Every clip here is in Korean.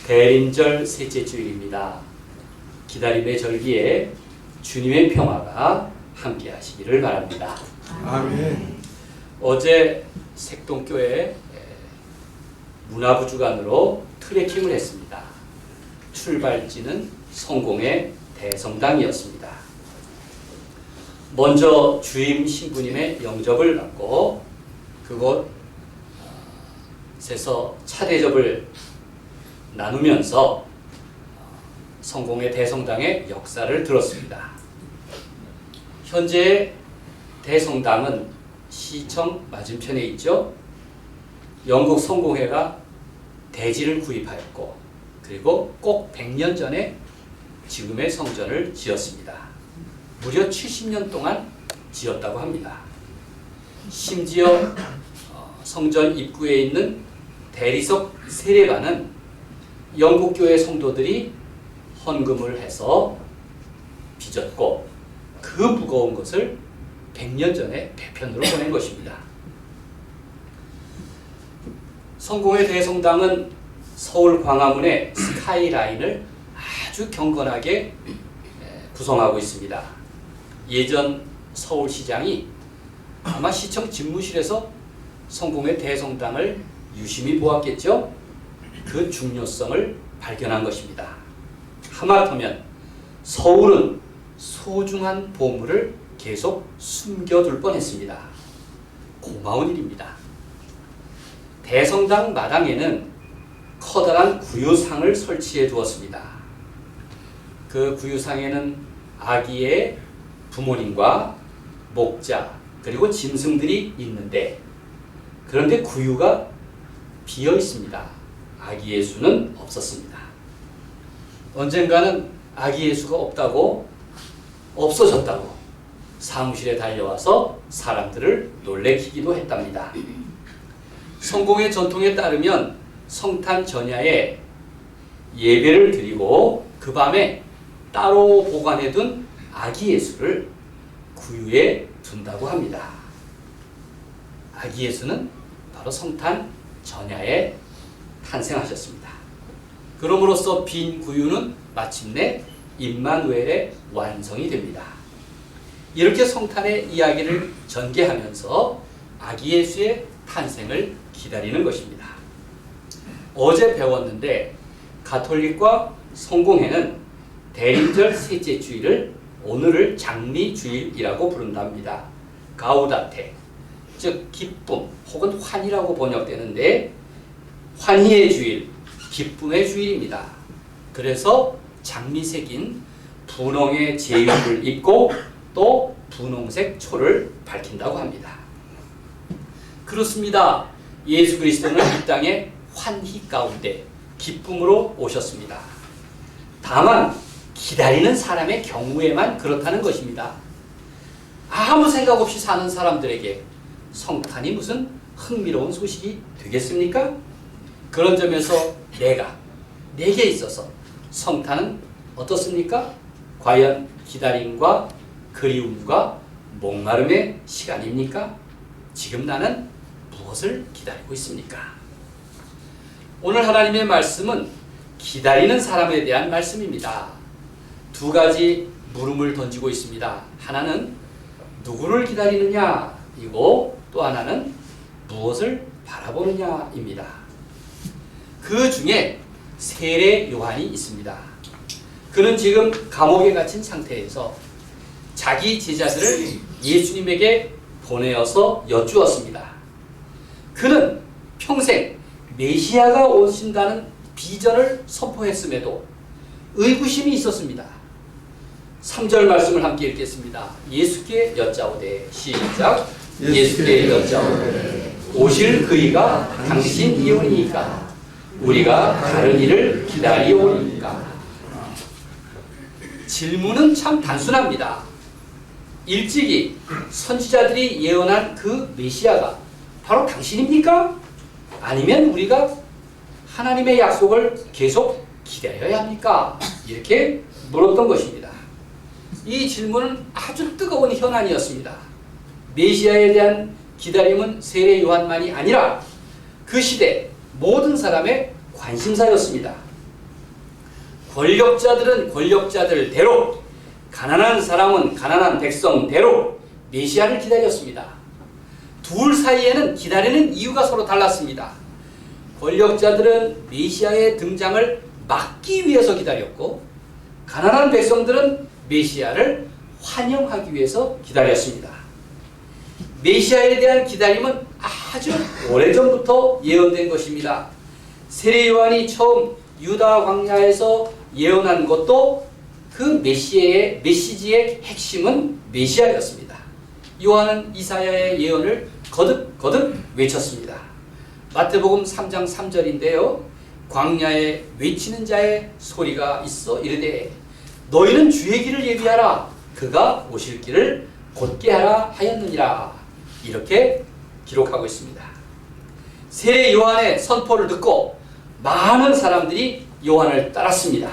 대림절 셋째 주일입니다. 기다림의 절기에 주님의 평화가 함께 하시기를 바랍니다. 아멘. 어제 색동교회 문화부주간으로 트레킹을 했습니다. 출발지는 성공의 대성당이었습니다. 먼저 주임 신부님의 영접을 받고 그곳에서 차대접을 나누면서 성공의 대성당의 역사를 들었습니다. 현재 대성당은 시청 맞은편에 있죠. 영국 성공회가 대지를 구입하였고 그리고 꼭 100년 전에 지금의 성전을 지었습니다. 무려 70년 동안 지었다고 합니다. 심지어 성전 입구에 있는 대리석 세례관은 영국교회 성도들이 헌금을 해서 빚었고 그 무거운 것을 100년 전에 배편으로 보낸 것입니다. 성공의 대성당은 서울 광화문의 스카이라인을 아주 경건하게 구성하고 있습니다. 예전 서울시장이 아마 시청 집무실에서 성공의 대성당을 유심히 보았겠죠. 그 중요성을 발견한 것입니다. 하마터면 서울은 소중한 보물을 계속 숨겨둘 뻔했습니다. 고마운 일입니다. 대성당 마당에는 커다란 구유상을 설치해 두었습니다. 그 구유상에는 아기의 부모님과 목자 그리고 짐승들이 있는데 그런데 구유가 비어 있습니다. 아기 예수는 없었습니다. 언젠가는 아기 예수가 없어졌다고 사무실에 달려와서 사람들을 놀래키기도 했답니다. 성공의 전통에 따르면 성탄 전야에 예배를 드리고 그 밤에 따로 보관해둔 아기 예수를 구유에 둔다고 합니다. 아기 예수는 바로 성탄 전야에 탄생하셨습니다. 그럼으로써 빈 구유는 마침내 임마누엘의 완성이 됩니다. 이렇게 성탄의 이야기를 전개하면서 아기 예수의 탄생을 기다리는 것입니다. 어제 배웠는데 가톨릭과 성공회는 대림절 셋째 주일을 오늘을 장미주일이라고 부른답니다. 가우다테, 즉 기쁨 혹은 환희라고 번역되는데 환희의 주일, 기쁨의 주일입니다. 그래서 장미색인 분홍의 제육을 입고 또 분홍색 초를 밝힌다고 합니다. 그렇습니다. 예수 그리스도는 이 땅에 환희 가운데 기쁨으로 오셨습니다. 다만 기다리는 사람의 경우에만 그렇다는 것입니다. 아무 생각 없이 사는 사람들에게 성탄이 무슨 흥미로운 소식이 되겠습니까? 그런 점에서 내게 있어서 성탄은 어떻습니까? 과연 기다림과 그리움과 목마름의 시간입니까? 지금 나는 무엇을 기다리고 있습니까? 오늘 하나님의 말씀은 기다리는 사람에 대한 말씀입니다. 두 가지 물음을 던지고 있습니다. 하나는 누구를 기다리느냐이고 또 하나는 무엇을 바라보느냐입니다. 그 중에 세례 요한이 있습니다. 그는 지금 감옥에 갇힌 상태에서 자기 제자들을 예수님에게 보내어서 여쭈었습니다. 그는 평생 메시아가 오신다는 비전을 선포했음에도 의구심이 있었습니다. 3절 말씀을 함께 읽겠습니다. 예수께 여짜오되 시작. 예수께 여짜오되 오실 그이가 당신이오니까 우리가 다른 이를 기다리오니까. 질문은 참 단순합니다. 일찍이 선지자들이 예언한 그 메시아가 바로 당신입니까? 아니면 우리가 하나님의 약속을 계속 기다려야 합니까? 이렇게 물었던 것입니다. 이 질문은 아주 뜨거운 현안이었습니다. 메시아에 대한 기다림은 세례 요한만이 아니라 그 시대 모든 사람의 관심사였습니다. 권력자들은 권력자들대로, 가난한 사람은 가난한 백성대로 메시아를 기다렸습니다. 둘 사이에는 기다리는 이유가 서로 달랐습니다. 권력자들은 메시아의 등장을 막기 위해서 기다렸고, 가난한 백성들은 메시아를 환영하기 위해서 기다렸습니다. 메시아에 대한 기다림은 아주 오래전부터 예언된 것입니다. 세례 요한이 처음 유다 광야에서 예언한 것도 그 메시지의 핵심은 메시아였습니다. 요한은 이사야의 예언을 거듭 외쳤습니다. 마태복음 3장 3절인데요. 광야에 외치는 자의 소리가 있어 이르되 너희는 주의 길을 예비하라. 그가 오실 길을 곧게 하라 하였느니라. 이렇게 기록하고 있습니다. 세례 요한의 선포를 듣고 많은 사람들이 요한을 따랐습니다.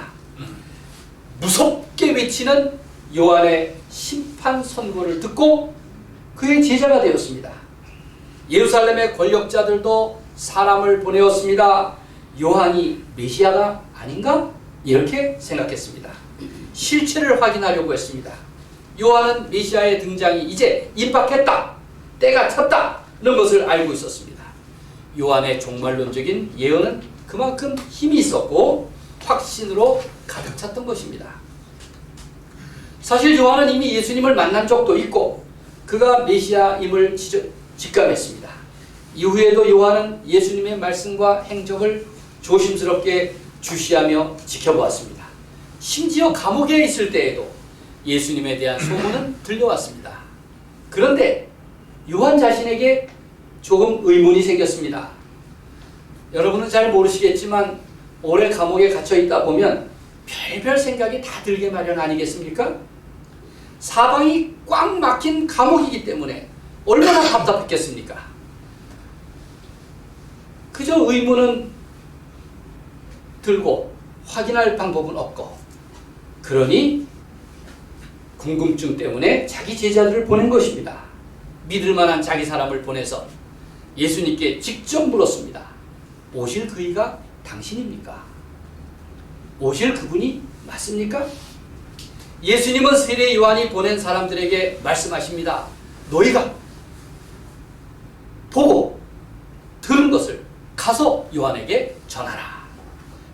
무섭게 외치는 요한의 심판 선고를 듣고 그의 제자가 되었습니다. 예루살렘의 권력자들도 사람을 보내었습니다. 요한이 메시아가 아닌가? 이렇게 생각했습니다. 실체를 확인하려고 했습니다. 요한은 메시아의 등장이 이제 임박했다, 때가 찼다는 것을 알고 있었습니다. 요한의 종말론적인 예언은 그만큼 힘이 있었고 확신으로 가득 찼던 것입니다. 사실 요한은 이미 예수님을 만난 적도 있고 그가 메시아임을 직감했습니다. 이후에도 요한은 예수님의 말씀과 행적을 조심스럽게 주시하며 지켜보았습니다. 심지어 감옥에 있을 때에도 예수님에 대한 소문은 들려왔습니다. 그런데 요한 자신에게 조금 의문이 생겼습니다. 여러분은 잘 모르시겠지만 오래 감옥에 갇혀 있다 보면 별별 생각이 다 들게 마련 아니겠습니까? 사방이 꽉 막힌 감옥이기 때문에 얼마나 답답했겠습니까? 그저 의문은 들고 확인할 방법은 없고, 그러니 궁금증 때문에 자기 제자들을 보낸 것입니다. 믿을 만한 자기 사람을 보내서 예수님께 직접 물었습니다. 오실 그이가 당신입니까? 오실 그분이 맞습니까? 예수님은 세례 요한이 보낸 사람들에게 말씀하십니다. 너희가 보고 들은 것을 가서 요한에게 전하라.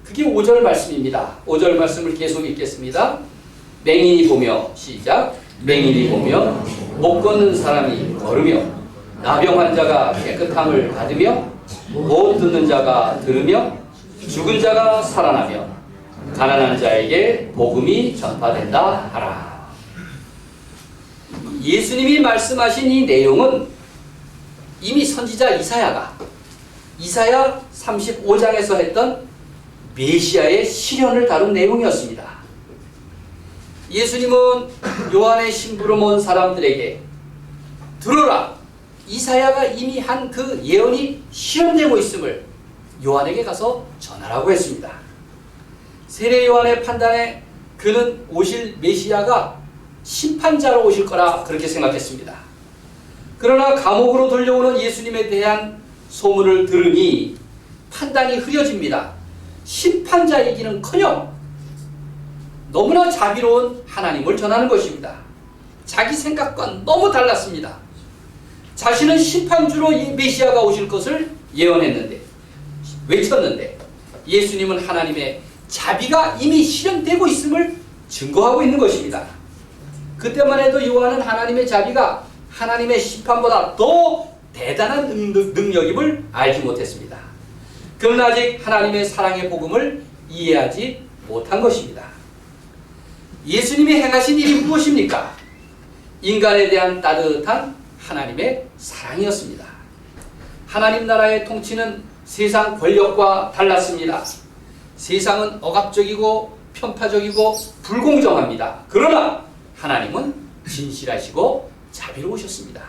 그게 5절 말씀입니다. 5절 말씀을 계속 읽겠습니다. 맹인이 보며, 시작. 맹인이 보며, 못 걷는 사람이 걸으며, 나병 환자가 깨끗함을 받으며, 못 듣는 자가 들으며, 죽은 자가 살아나며, 가난한 자에게 복음이 전파된다 하라. 예수님이 말씀하신 이 내용은 이미 선지자 이사야 35장에서 했던 메시아의 시련을 다룬 내용이었습니다. 예수님은 요한의 심부름 온 사람들에게 들어라, 이사야가 이미 한 그 예언이 실현되고 있음을 요한에게 가서 전하라고 했습니다. 세례 요한의 판단에 그는 오실 메시아가 심판자로 오실 거라 그렇게 생각했습니다. 그러나 감옥으로 돌려오는 예수님에 대한 소문을 들으니 판단이 흐려집니다. 심판자이기는커녕 너무나 자비로운 하나님을 전하는 것입니다. 자기 생각과 너무 달랐습니다. 자신은 심판주로 이 메시아가 오실 것을 예언했는데, 외쳤는데, 예수님은 하나님의 자비가 이미 실현되고 있음을 증거하고 있는 것입니다. 그때만 해도 요한은 하나님의 자비가 하나님의 심판보다 더 대단한 능력임을 알지 못했습니다. 그는 아직 하나님의 사랑의 복음을 이해하지 못한 것입니다. 예수님이 행하신 일이 무엇입니까? 인간에 대한 따뜻한 하나님의 사랑이었습니다. 하나님 나라의 통치는 세상 권력과 달랐습니다. 세상은 억압적이고 편파적이고 불공정합니다. 그러나 하나님은 진실하시고 자비로우셨습니다.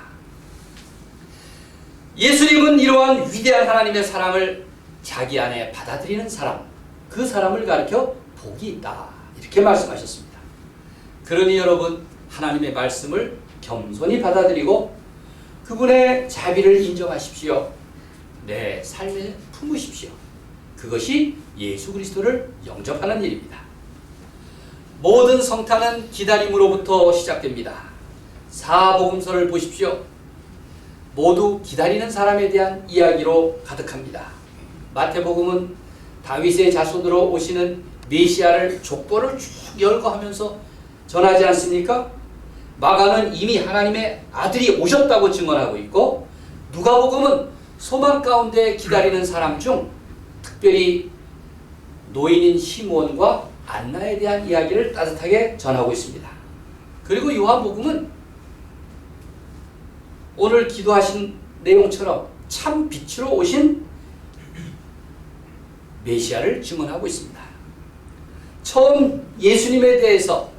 예수님은 이러한 위대한 하나님의 사랑을 자기 안에 받아들이는 사람, 그 사람을 가리켜 복이 있다, 이렇게 말씀하셨습니다. 그러니 여러분, 하나님의 말씀을 겸손히 받아들이고 그분의 자비를 인정하십시오. 내 삶에 품으십시오. 그것이 예수 그리스도를 영접하는 일입니다. 모든 성탄은 기다림으로부터 시작됩니다. 사복음서를 보십시오. 모두 기다리는 사람에 대한 이야기로 가득합니다. 마태복음은 다윗의 자손으로 오시는 메시아를 족보를 쭉 열거하면서 전하지 않습니까? 마가는 이미 하나님의 아들이 오셨다고 증언하고 있고, 누가복음은 소망 가운데 기다리는 사람 중 특별히 노인인 시므온과 안나에 대한 이야기를 따뜻하게 전하고 있습니다. 그리고 요한복음은 오늘 기도하신 내용처럼 참 빛으로 오신 메시아를 증언하고 있습니다. 처음 예수님에 대해서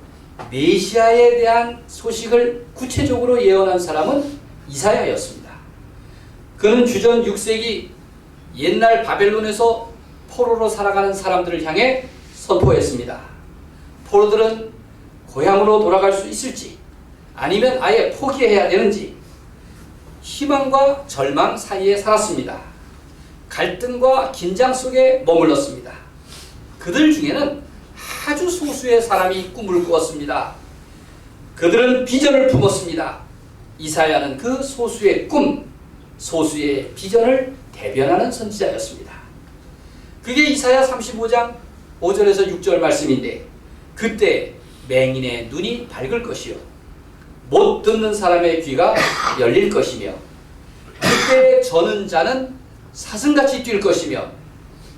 메시아에 대한 소식을 구체적으로 예언한 사람은 이사야였습니다. 그는 주전 6세기 옛날 바벨론에서 포로로 살아가는 사람들을 향해 선포했습니다. 포로들은 고향으로 돌아갈 수 있을지 아니면 아예 포기해야 되는지 희망과 절망 사이에 살았습니다. 갈등과 긴장 속에 머물렀습니다. 그들 중에는 아주 소수의 사람이 꿈을 꾸었습니다. 그들은 비전을 품었습니다. 이사야는 그 소수의 꿈, 소수의 비전을 대변하는 선지자였습니다. 그게 이사야 35장 5절에서 6절 말씀인데, 그때 맹인의 눈이 밝을 것이요 못 듣는 사람의 귀가 열릴 것이며, 그때 저는 자는 사슴같이 뛸 것이며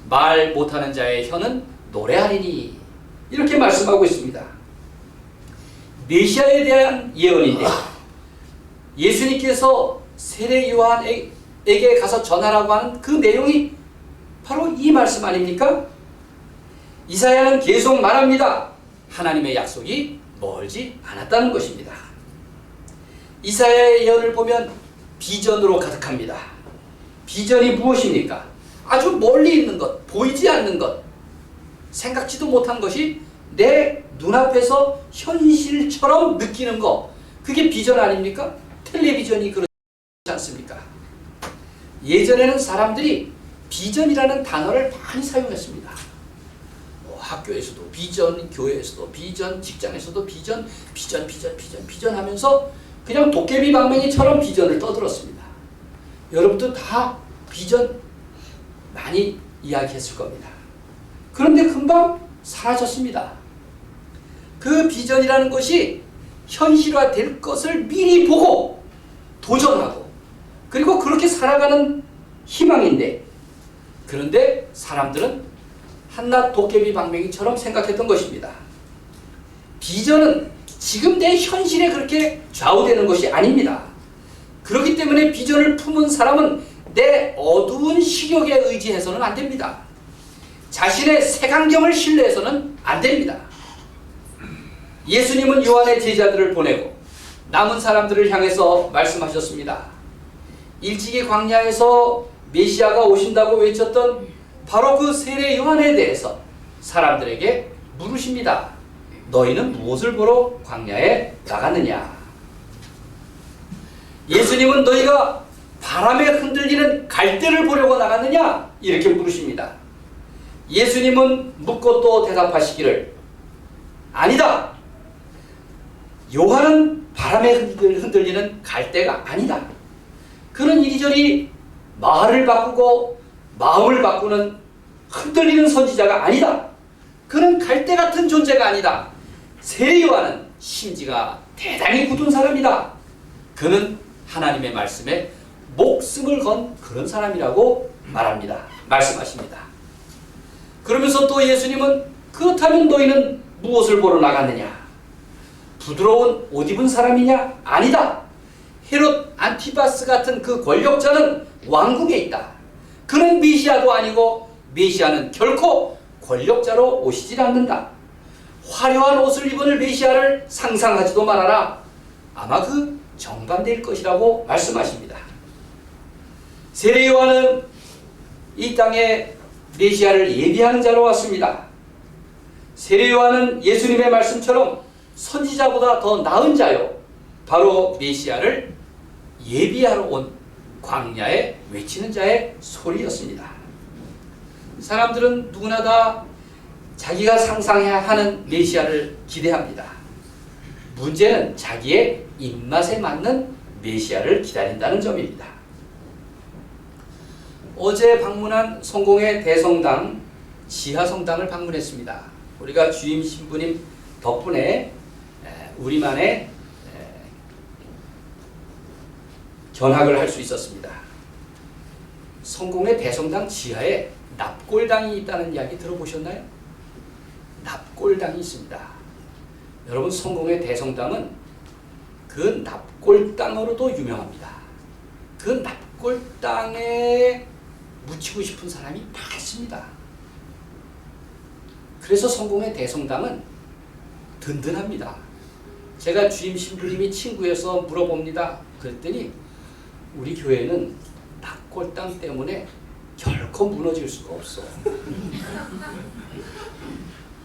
말 못하는 자의 혀는 노래하리니, 이렇게 말씀하고 있습니다. 메시아에 대한 예언인데, 예수님께서 세례 요한에게 가서 전하라고 하는 그 내용이 바로 이 말씀 아닙니까? 이사야는 계속 말합니다. 하나님의 약속이 멀지 않았다는 것입니다. 이사야의 예언을 보면 비전으로 가득합니다. 비전이 무엇입니까? 아주 멀리 있는 것, 보이지 않는 것, 생각지도 못한 것이 내 눈앞에서 현실처럼 느끼는 것, 그게 비전 아닙니까? 텔레비전이 그렇지 않습니까? 예전에는 사람들이 비전이라는 단어를 많이 사용했습니다. 학교에서도 비전, 교회에서도 비전, 직장에서도 비전 하면서 그냥 도깨비 방망이처럼 비전을 떠들었습니다. 여러분도 다 비전 많이 이야기했을 겁니다. 그런데 금방 사라졌습니다. 그 비전이라는 것이 현실화될 것을 미리 보고 도전하고, 그리고 그렇게 살아가는 희망인데, 그런데 사람들은 한낱 도깨비 방망이처럼 생각했던 것입니다. 비전은 지금 내 현실에 그렇게 좌우되는 것이 아닙니다. 그렇기 때문에 비전을 품은 사람은 내 어두운 시력에 의지해서는 안 됩니다. 자신의 색안경을 신뢰해서는 안 됩니다. 예수님은 요한의 제자들을 보내고 남은 사람들을 향해서 말씀하셨습니다. 일찍이 광야에서 메시아가 오신다고 외쳤던 바로 그 세례 요한에 대해서 사람들에게 물으십니다. 너희는 무엇을 보러 광야에 나갔느냐? 예수님은 너희가 바람에 흔들리는 갈대를 보려고 나갔느냐? 이렇게 물으십니다. 예수님은 묻고 또 대답하시기를 아니다. 요한은 바람에 흔들리는 갈대가 아니다. 그는 이리저리 말을 바꾸고 마음을 바꾸는 흔들리는 선지자가 아니다. 그는 갈대 같은 존재가 아니다. 세례 요한은 심지가 대단히 굳은 사람이다. 그는 하나님의 말씀에 목숨을 건 그런 사람이라고 말씀하십니다. 그러면서 또 예수님은 그렇다면 너희는 무엇을 보러 나갔느냐? 부드러운 옷 입은 사람이냐? 아니다. 헤롯 안티바스 같은 그 권력자는 왕궁에 있다. 그는 메시아도 아니고 메시아는 결코 권력자로 오시질 않는다. 화려한 옷을 입은 메시아를 상상하지도 말아라. 아마 그 정반대일 것이라고 말씀하십니다. 세례 요한은 이 땅에 메시아를 예비하는 자로 왔습니다. 세례 요한은 예수님의 말씀처럼 선지자보다 더 나은 자요, 바로 메시아를 예비하러 온 광야에 외치는 자의 소리였습니다. 사람들은 누구나 다 자기가 상상해야 하는 메시아를 기대합니다. 문제는 자기의 입맛에 맞는 메시아를 기다린다는 점입니다. 어제 방문한 성공의 대성당 지하성당을 방문했습니다. 우리가 주임 신부님 덕분에 우리만의 견학을 할 수 있었습니다. 성공의 대성당 지하에 납골당이 있다는 이야기 들어보셨나요? 납골당이 있습니다. 여러분, 성공의 대성당은 그 납골당으로도 유명합니다. 그 납골당에 묻히고 싶은 사람이 많습니다. 그래서 성공의 대성당은 든든합니다. 제가 주임 신부님이 친구여서 물어봅니다. 그랬더니 우리 교회는 납골당 때문에 결코 무너질 수가 없어.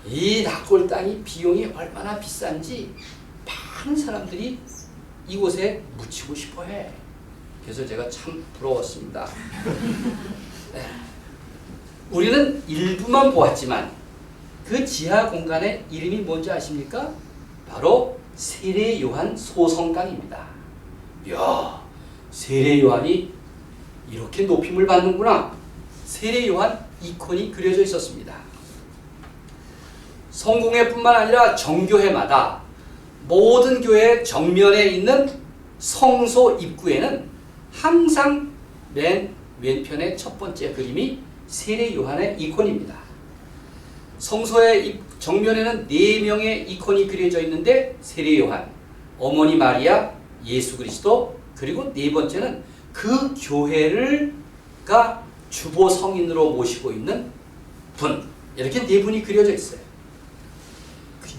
이 납골당이 비용이 얼마나 비싼지 많은 사람들이 이곳에 묻히고 싶어 해. 그래서 제가 참 부러웠습니다. 네. 우리는 일부만 보았지만 그 지하 공간의 이름이 뭔지 아십니까? 바로 세례 요한 소성당입니다. 이야, 세례 요한이 이렇게 높임을 받는구나. 세례 요한 이콘이 그려져 있었습니다. 성공회뿐만 아니라 정교회마다 모든 교회 정면에 있는 성소 입구에는 항상 맨 왼편의 첫 번째 그림이 세례 요한의 이콘입니다. 성소의 정면에는 4명의 이콘이 그려져 있는데 세례 요한, 어머니 마리아, 예수 그리스도, 그리고 4번째는 그 교회를가 주보 성인으로 모시고 있는 분, 이렇게 4분이 그려져 있어요.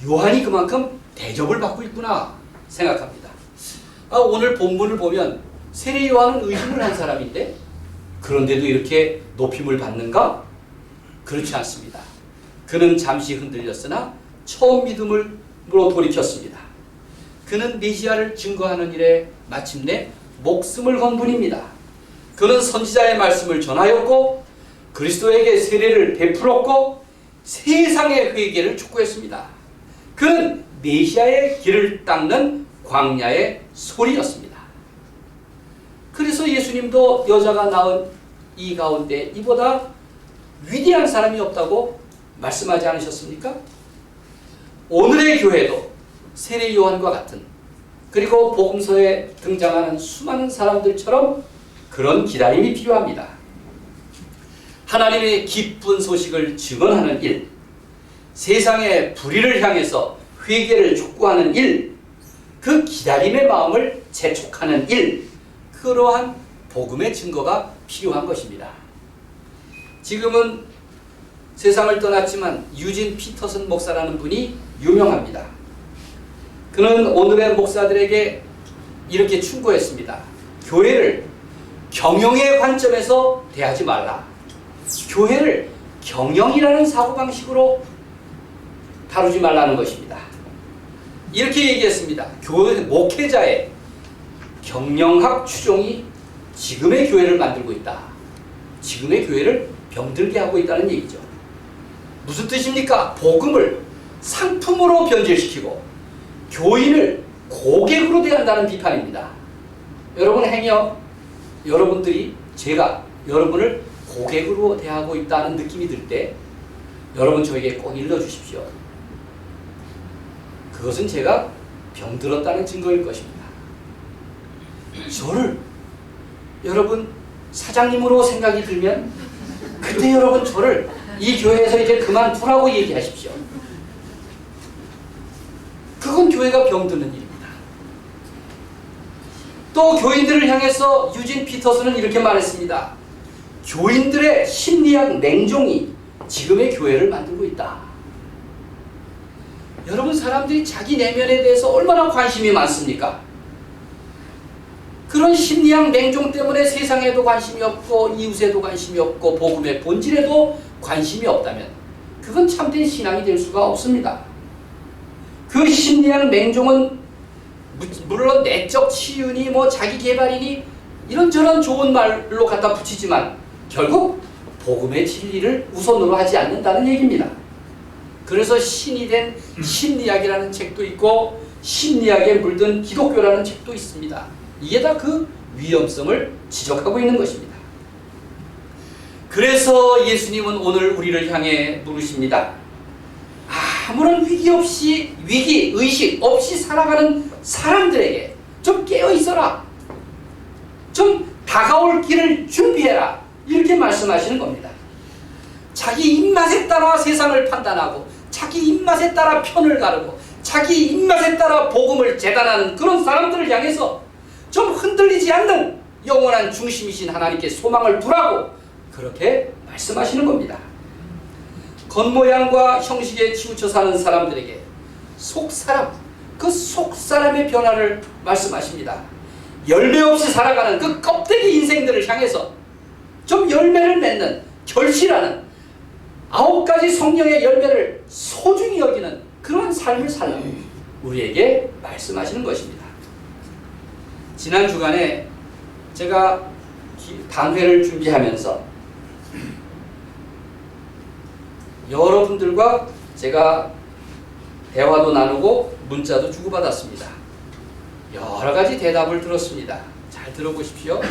요한이 그만큼 대접을 받고 있구나 생각합니다. 오늘 본문을 보면 세례 요한은 의심을 한 사람인데 그런데도 이렇게 높임을 받는가? 그렇지 않습니다. 그는 잠시 흔들렸으나 처음 믿음으로 돌이켰습니다. 그는 메시아를 증거하는 일에 마침내 목숨을 건 분입니다. 그는 선지자의 말씀을 전하였고 그리스도에게 세례를 베풀었고 세상의 회개를 촉구했습니다. 그는 메시아의 길을 닦는 광야의 소리였습니다. 그래서 예수님도 여자가 낳은 이 가운데 이보다 위대한 사람이 없다고 말씀하지 않으셨습니까? 오늘의 교회도 세례 요한과 같은, 그리고 복음서에 등장하는 수많은 사람들처럼 그런 기다림이 필요합니다. 하나님의 기쁜 소식을 증언하는 일, 세상의 불의를 향해서 회개를 촉구하는 일, 그 기다림의 마음을 재촉하는 일, 그러한 복음의 증거가 필요한 것입니다. 지금은 세상을 떠났지만 유진 피터슨 목사라는 분이 유명합니다. 그는 오늘의 목사들에게 이렇게 충고했습니다. 교회를 경영의 관점에서 대하지 말라. 교회를 경영이라는 사고방식으로 다루지 말라는 것입니다. 이렇게 얘기했습니다. 교회 목회자의 경영학 추종이 지금의 교회를 만들고 있다. 지금의 교회를 병들게 하고 있다는 얘기죠. 무슨 뜻입니까? 복음을 상품으로 변질시키고 교인을 고객으로 대한다는 비판입니다. 여러분 행여 여러분들이 제가 여러분을 고객으로 대하고 있다는 느낌이 들 때 여러분 저에게 꼭 일러주십시오. 그것은 제가 병들었다는 증거일 것입니다. 저를 여러분 사장님으로 생각이 들면 그때 여러분 저를 이 교회에서 이제 그만두라고 얘기하십시오. 그건 교회가 병드는 일입니다. 또 교인들을 향해서 유진 피터슨은 이렇게 말했습니다. 교인들의 심리학 냉종이 지금의 교회를 만들고 있다. 여러분, 사람들이 자기 내면에 대해서 얼마나 관심이 많습니까? 그런 심리학 냉종 때문에 세상에도 관심이 없고 이웃에도 관심이 없고 복음의 본질에도 관심이 없다면 그건 참된 신앙이 될 수가 없습니다. 그 심리학 냉종은 물론 내적 치유니 뭐 자기 개발이니 이런저런 좋은 말로 갖다 붙이지만 결국 복음의 진리를 우선으로 하지 않는다는 얘기입니다. 그래서 신이 된 심리학이라는 책도 있고 심리학에 물든 기독교라는 책도 있습니다. 이게 다 그 위험성을 지적하고 있는 것입니다. 그래서 예수님은 오늘 우리를 향해 물으십니다. 아무런 위기 없이, 위기, 의식 없이 살아가는 사람들에게 좀 깨어 있어라. 좀 다가올 길을 준비해라. 이렇게 말씀하시는 겁니다. 자기 입맛에 따라 세상을 판단하고 자기 입맛에 따라 편을 가르고 자기 입맛에 따라 복음을 재단하는 그런 사람들을 향해서 좀 흔들리지 않는 영원한 중심이신 하나님께 소망을 두라고 그렇게 말씀하시는 겁니다. 겉모양과 형식에 치우쳐 사는 사람들에게 속사람, 그 속사람의 변화를 말씀하십니다. 열매 없이 살아가는 그 껍데기 인생들을 향해서 좀 열매를 맺는, 결실하는 9가지 성령의 열매를 소중히 여기는 그런 삶을 살라고 우리에게 말씀하시는 것입니다. 지난 주간에 제가 강회를 준비하면서 여러분들과 제가 대화도 나누고 문자도 주고받았습니다. 여러 가지 대답을 들었습니다. 잘 들어보십시오.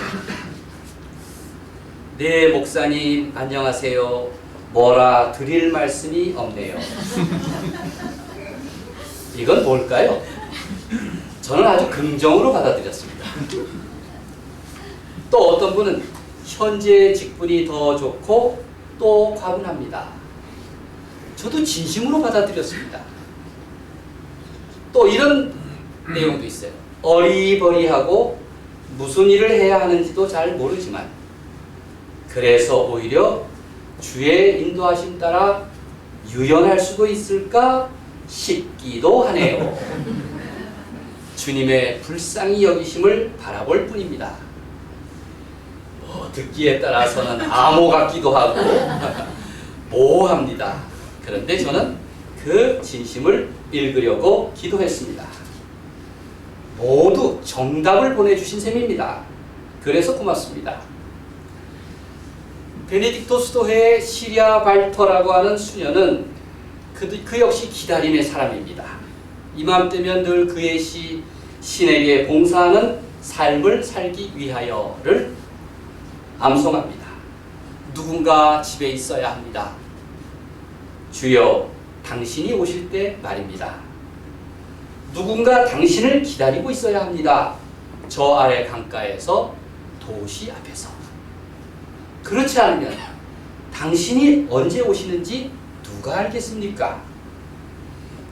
네, 목사님 안녕하세요. 뭐라 드릴 말씀이 없네요. 이건 뭘까요? 저는 아주 긍정으로 받아들였습니다. 또 어떤 분은 현재 직분이 더 좋고 또 과분합니다. 저도 진심으로 받아들였습니다. 또 이런 내용도 있어요. 어리버리하고 무슨 일을 해야 하는지도 잘 모르지만 그래서 오히려 주의 인도하심 따라 유연할 수도 있을까 싶기도 하네요. 주님의 불쌍히 여기심을 바라볼 뿐입니다. 듣기에 따라서는 암호 같기도 하고 모호합니다. 그런데 저는 그 진심을 읽으려고 기도했습니다. 모두 정답을 보내주신 셈입니다. 그래서 고맙습니다. 베네딕토 수도회의 시리아 발터라고 하는 수녀는 그 역시 기다림의 사람입니다. 이맘때면 늘 그의 신에게 봉사하는 삶을 살기 위하여를 암송합니다. 누군가 집에 있어야 합니다. 주여 당신이 오실 때 말입니다. 누군가 당신을 기다리고 있어야 합니다. 저 아래 강가에서 도시 앞에서. 그렇지 않으면 당신이 언제 오시는지 누가 알겠습니까?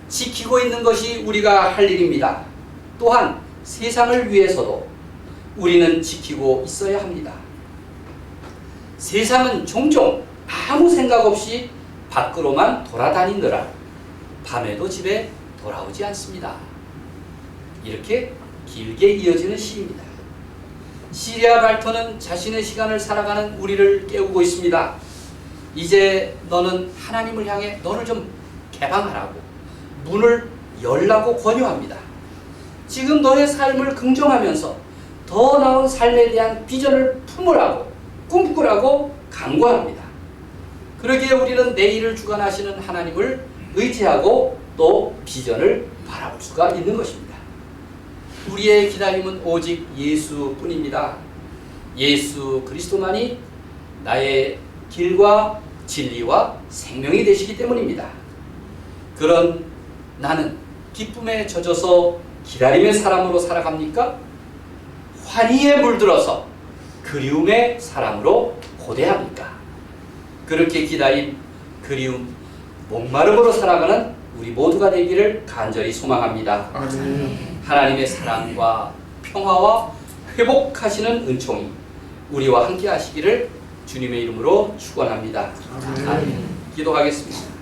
지키고 있는 것이 우리가 할 일입니다. 또한 세상을 위해서도 우리는 지키고 있어야 합니다. 세상은 종종 아무 생각 없이 밖으로만 돌아다니느라 밤에도 집에 돌아오지 않습니다. 이렇게 길게 이어지는 시입니다. 시리아 발터는 자신의 시간을 살아가는 우리를 깨우고 있습니다. 이제 너는 하나님을 향해 너를 좀 개방하라고, 문을 열라고 권유합니다. 지금 너의 삶을 긍정하면서 더 나은 삶에 대한 비전을 품으라고, 꿈꾸라고 강구합니다. 그러기에 우리는 내일을 주관하시는 하나님을 의지하고 또 비전을 바라볼 수가 있는 것입니다. 우리의 기다림은 오직 예수뿐입니다. 예수 그리스도만이 나의 길과 진리와 생명이 되시기 때문입니다. 그런 나는 기쁨에 젖어서 기다림의 사람으로 살아갑니까? 환희에 물들어서 그리움의 사람으로 고대합니까? 그렇게 기다림, 그리움, 목마름으로 살아가는 우리 모두가 되기를 간절히 소망합니다. 하나님의 사랑과 평화와 회복하시는 은총이 우리와 함께 하시기를 주님의 이름으로 축원합니다. 아멘. 기도하겠습니다.